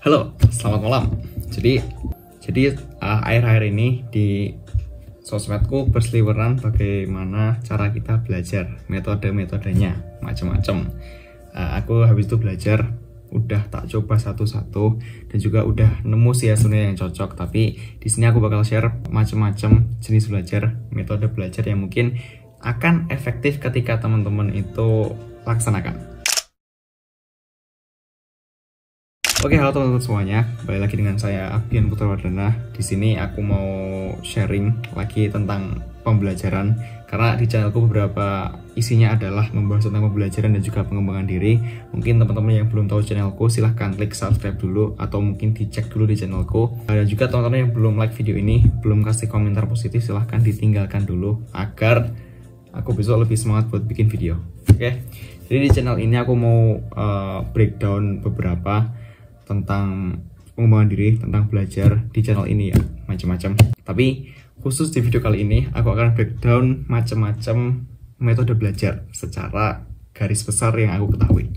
Halo, selamat malam. Jadi akhir-akhir ini di sosmedku berseliweran bagaimana cara kita belajar, metode-metodenya macam-macam. Aku habis itu belajar, udah tak coba satu-satu dan juga udah nemu sih sebenarnya yang cocok. Tapi di sini aku bakal share macam-macam jenis belajar, metode belajar yang mungkin akan efektif ketika teman-teman itu laksanakan. Oke, halo teman-teman semuanya, kembali lagi dengan saya Abian Putra Wardana. Di sini aku mau sharing lagi tentang pembelajaran, karena di channelku beberapa isinya adalah membahas tentang pembelajaran dan juga pengembangan diri. Mungkin teman-teman yang belum tahu channelku, silahkan klik subscribe dulu atau mungkin dicek dulu di channelku. Dan juga teman-teman yang belum like video ini, belum kasih komentar positif, silahkan ditinggalkan dulu agar aku besok lebih semangat buat bikin video. Oke, jadi di channel ini aku mau breakdown beberapa tentang pengembangan diri, tentang belajar di channel ini ya, macam-macam. Tapi khusus di video kali ini aku akan breakdown macam-macam metode belajar secara garis besar yang aku ketahui.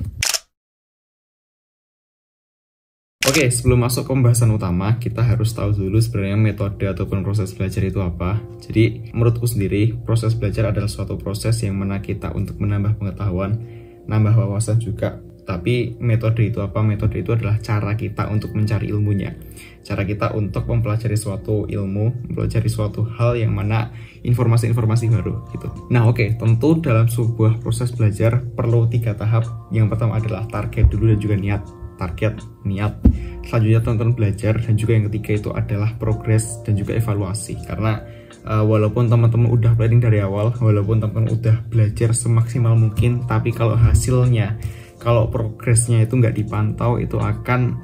Oke, sebelum masuk ke pembahasan utama, kita harus tahu dulu sebenarnya metode ataupun proses belajar itu apa. Jadi menurutku sendiri, proses belajar adalah suatu proses yang mana kita untuk menambah pengetahuan, nambah wawasan juga. Tapi metode itu apa? Metode itu adalah cara kita untuk mencari ilmunya, cara kita untuk mempelajari suatu ilmu, mempelajari suatu hal yang mana informasi-informasi baru gitu. Nah oke, tentu dalam sebuah proses belajar perlu 3 tahap. Yang pertama adalah target dulu dan juga niat. Target, niat, selanjutnya teman-teman belajar, dan juga yang ketiga itu adalah progres dan juga evaluasi. Karena walaupun teman-teman udah planning dari awal, walaupun teman-teman udah belajar semaksimal mungkin, tapi kalau hasilnya, kalau progresnya itu nggak dipantau, itu akan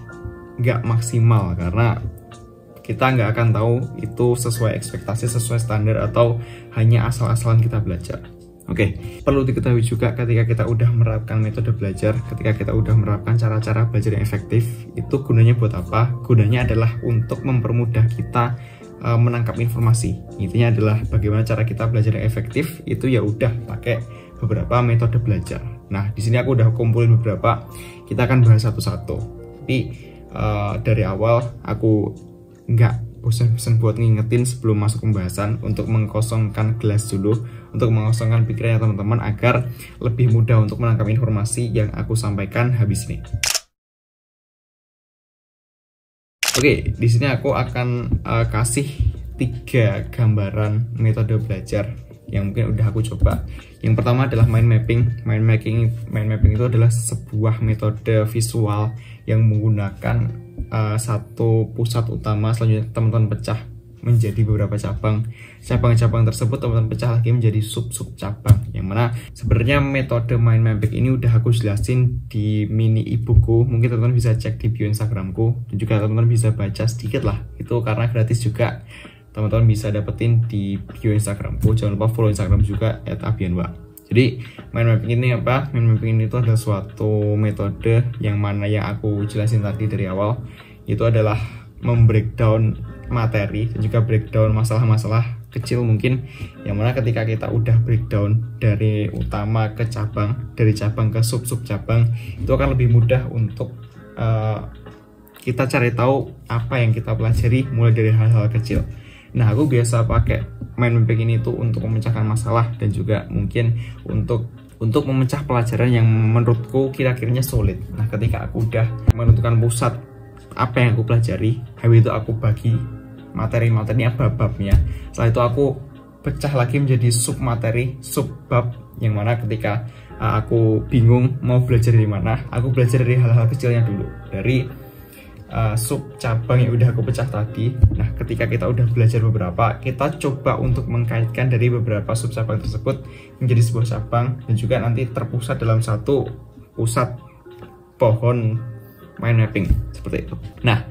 nggak maksimal, karena kita nggak akan tahu itu sesuai ekspektasi, sesuai standar, atau hanya asal-asalan kita belajar. Oke, perlu diketahui juga ketika kita udah menerapkan metode belajar, ketika kita udah menerapkan cara-cara belajar yang efektif, itu gunanya buat apa? Gunanya adalah untuk mempermudah kita menangkap informasi. Intinya adalah bagaimana cara kita belajar yang efektif, itu ya udah pakai beberapa metode belajar. Nah, di sini aku udah kumpulin beberapa, kita akan bahas satu-satu. Tapi dari awal aku nggak bosan-bosan buat ngingetin sebelum masuk pembahasan untuk mengkosongkan gelas dulu, untuk mengosongkan pikirannya teman-teman agar lebih mudah untuk menangkap informasi yang aku sampaikan habis ini. Oke, di sini aku akan kasih 3 gambaran metode belajar yang mungkin udah aku coba. Yang pertama adalah mind mapping. Mind mapping itu adalah sebuah metode visual yang menggunakan satu pusat utama, selanjutnya teman-teman pecah menjadi beberapa cabang. Cabang-cabang tersebut teman-teman pecah lagi menjadi sub-sub cabang. Yang mana sebenarnya metode mind mapping ini udah aku jelasin di mini e-bookku. Mungkin teman-teman bisa cek di bio Instagramku, dan juga teman-teman bisa baca sedikit lah. Itu karena gratis juga. Teman-teman bisa dapetin di bio Instagramku. Jangan lupa follow Instagram juga @abianwa. Jadi mind mapping ini apa? Mind mapping ini itu adalah suatu metode yang mana yang aku jelasin tadi dari awal. Itu adalah membreakdown materi dan juga breakdown masalah-masalah kecil mungkin, yang mana ketika kita udah breakdown dari utama ke cabang, dari cabang ke sub-sub cabang, itu akan lebih mudah untuk kita cari tahu apa yang kita pelajari mulai dari hal-hal kecil. Nah, aku biasa pakai mind mapping ini tuh untuk memecahkan masalah dan juga mungkin untuk memecah pelajaran yang menurutku kira-kiranya sulit. Nah, ketika aku udah menentukan pusat apa yang aku pelajari, habis itu aku bagi materi-materinya, bab-babnya. Setelah itu aku pecah lagi menjadi sub materi, sub bab, yang mana ketika aku bingung mau belajar dari mana, aku belajar dari hal-hal kecilnya dulu, dari sub cabang yang udah aku pecah tadi. Nah, ketika kita udah belajar beberapa, kita coba untuk mengkaitkan dari beberapa sub cabang tersebut menjadi sebuah cabang, dan juga nanti terpusat dalam satu pusat pohon mind mapping seperti itu. Nah,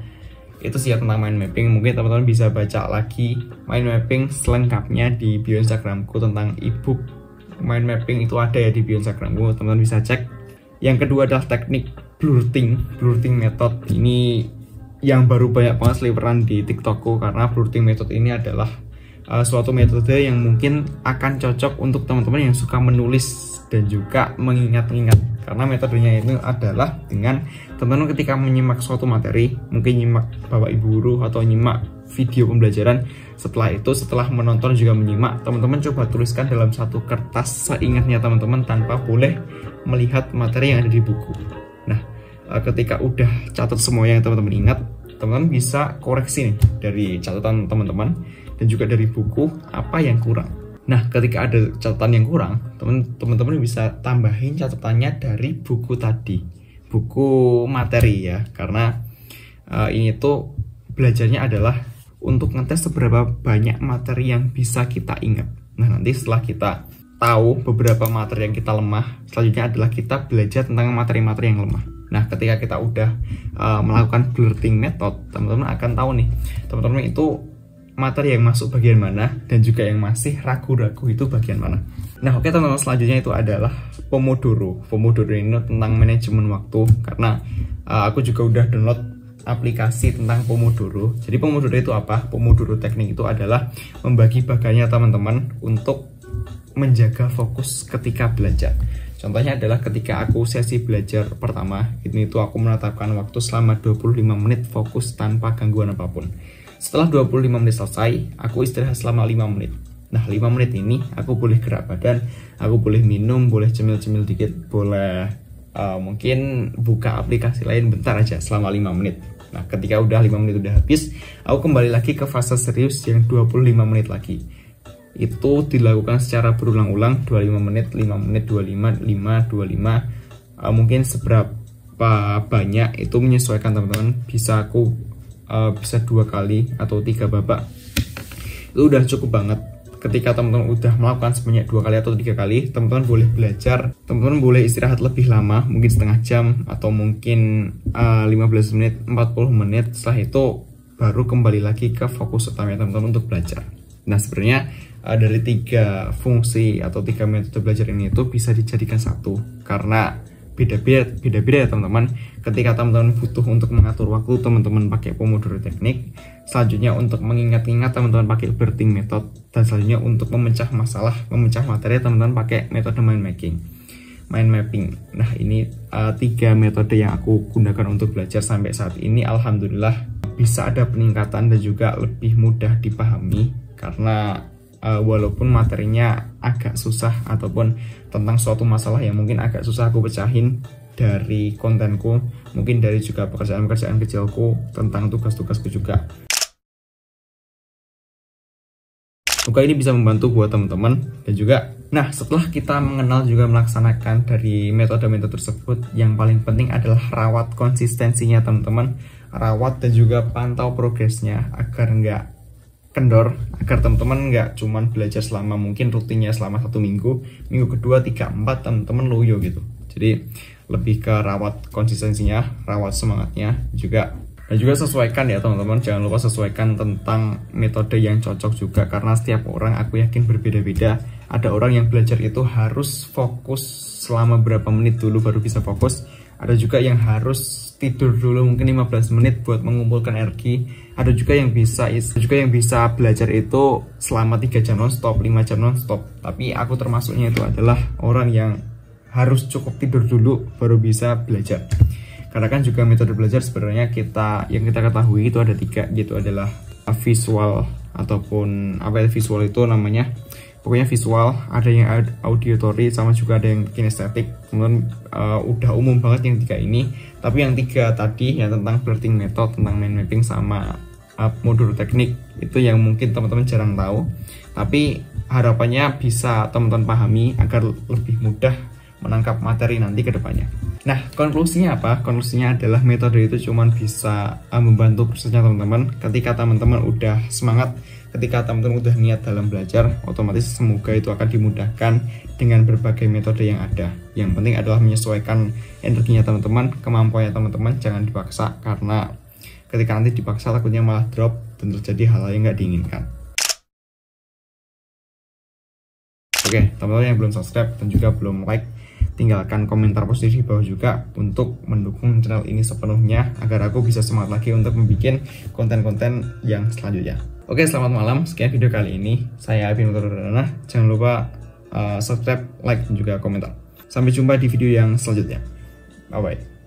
itu sih tentang mind mapping. Mungkin teman-teman bisa baca lagi mind mapping selengkapnya di bio Instagramku tentang ebook mind mapping, itu ada ya di bio Instagramku, teman-teman bisa cek. Yang kedua adalah teknik blurting method. Ini yang baru banyak banget seliweran di TikTokku, karena blurting method ini adalah suatu metode yang mungkin akan cocok untuk teman-teman yang suka menulis dan juga mengingat-ingat. Karena metodenya itu adalah dengan teman-teman ketika menyimak suatu materi, mungkin nyimak Bapak Ibu guru atau nyimak video pembelajaran, setelah menonton juga menyimak, teman-teman coba tuliskan dalam satu kertas seingatnya teman-teman tanpa boleh melihat materi yang ada di buku. Nah, ketika udah catat semua yang teman-teman ingat, teman-teman bisa koreksi nih dari catatan teman-teman dan juga dari buku apa yang kurang. Nah, ketika ada catatan yang kurang, teman-teman bisa tambahin catatannya dari buku tadi, buku materi ya, karena ini tuh belajarnya adalah untuk ngetes seberapa banyak materi yang bisa kita ingat. Nah, nanti setelah kita tahu beberapa materi yang kita lemah, selanjutnya adalah kita belajar tentang materi-materi yang lemah. Nah, ketika kita udah melakukan blurting method, teman-teman akan tahu nih, teman-teman itu materi yang masuk bagian mana dan juga yang masih ragu-ragu itu bagian mana. Nah, oke teman-teman, selanjutnya itu adalah Pomodoro. Pomodoro ini tentang manajemen waktu, karena aku juga udah download aplikasi tentang Pomodoro. Jadi Pomodoro itu apa? Pomodoro teknik itu adalah membagi bagiannya teman-teman untuk menjaga fokus ketika belajar. Contohnya adalah ketika aku sesi belajar pertama, itu aku menetapkan waktu selama 25 menit fokus tanpa gangguan apapun. Setelah 25 menit selesai, aku istirahat selama 5 menit. Nah, 5 menit ini aku boleh gerak badan, aku boleh minum, boleh cemil-cemil dikit, boleh mungkin buka aplikasi lain bentar aja selama 5 menit. Nah, ketika udah 5 menit udah habis, aku kembali lagi ke fase serius yang 25 menit lagi. Itu dilakukan secara berulang-ulang, 25 menit, 5 menit, 25, 5, 25. Mungkin seberapa banyak itu menyesuaikan teman-teman. Bisa aku bisa 2 kali atau 3 babak. Itu udah cukup banget. Ketika teman-teman udah melakukan sebanyak 2 kali atau 3 kali, teman-teman boleh belajar, teman-teman boleh istirahat lebih lama, mungkin setengah jam atau mungkin 15 menit, 40 menit. Setelah itu baru kembali lagi ke fokus utama teman-teman untuk belajar. Nah, sebenarnya dari 3 fungsi atau 3 metode belajar ini itu bisa dijadikan satu, karena beda-beda ya teman-teman. Ketika teman-teman butuh untuk mengatur waktu, teman-teman pakai Pomodoro teknik. Selanjutnya untuk mengingat-ingat, teman-teman pakai blurting method. Dan selanjutnya untuk memecah masalah, memecah materi, teman-teman pakai metode mind mapping. Nah, ini 3 metode yang aku gunakan untuk belajar sampai saat ini. Alhamdulillah bisa ada peningkatan dan juga lebih mudah dipahami, karena walaupun materinya agak susah ataupun tentang suatu masalah yang mungkin agak susah aku pecahin dari kontenku, mungkin dari juga pekerjaan-pekerjaan kecilku, tentang tugas-tugasku juga. Semoga ini bisa membantu buat teman-teman dan juga. Nah, setelah kita mengenal juga melaksanakan dari metode-metode tersebut, yang paling penting adalah rawat konsistensinya teman-teman, rawat dan juga pantau progresnya agar nggak kendor, agar teman-teman nggak cuman belajar selama mungkin rutinnya selama 1 minggu, minggu kedua, 3, 4 teman-teman loyo gitu. Jadi lebih ke rawat konsistensinya, rawat semangatnya juga, dan juga sesuaikan ya teman-teman. Jangan lupa sesuaikan tentang metode yang cocok juga, karena setiap orang aku yakin berbeda-beda. Ada orang yang belajar itu harus fokus selama berapa menit dulu baru bisa fokus. Ada juga yang harus tidur dulu mungkin 15 menit buat mengumpulkan energi. Ada juga yang bisa belajar itu selama 3 jam non-stop, 5 jam non-stop. Tapi aku termasuknya itu adalah orang yang harus cukup tidur dulu baru bisa belajar. Karena kan juga metode belajar sebenarnya yang kita ketahui itu ada 3, yaitu adalah visual ataupun visual itu namanya. Pokoknya visual, ada yang auditory, sama juga ada yang kinestetik. Kemudian udah umum banget yang 3 ini. Tapi yang 3 tadi, yang tentang blurting method, tentang mind mapping, sama Pomodoro teknik, itu yang mungkin teman-teman jarang tahu. Tapi harapannya bisa teman-teman pahami agar lebih mudah menangkap materi nanti ke depannya. Nah, konklusinya apa? Konklusinya adalah metode itu cuma bisa membantu prosesnya teman-teman. Ketika teman-teman udah semangat, ketika teman-teman udah niat dalam belajar, otomatis semoga itu akan dimudahkan dengan berbagai metode yang ada. Yang penting adalah menyesuaikan energinya teman-teman, kemampuannya teman-teman, jangan dipaksa, karena ketika nanti dipaksa takutnya malah drop dan terjadi hal-hal yang nggak diinginkan. Oke, teman-teman yang belum subscribe dan juga belum like, tinggalkan komentar positif di bawah juga untuk mendukung channel ini sepenuhnya agar aku bisa semangat lagi untuk membuat konten-konten yang selanjutnya. Oke, selamat malam. Sekian video kali ini. Saya Alvin Utardana. Jangan lupa subscribe, like, dan juga komentar. Sampai jumpa di video yang selanjutnya. Bye-bye.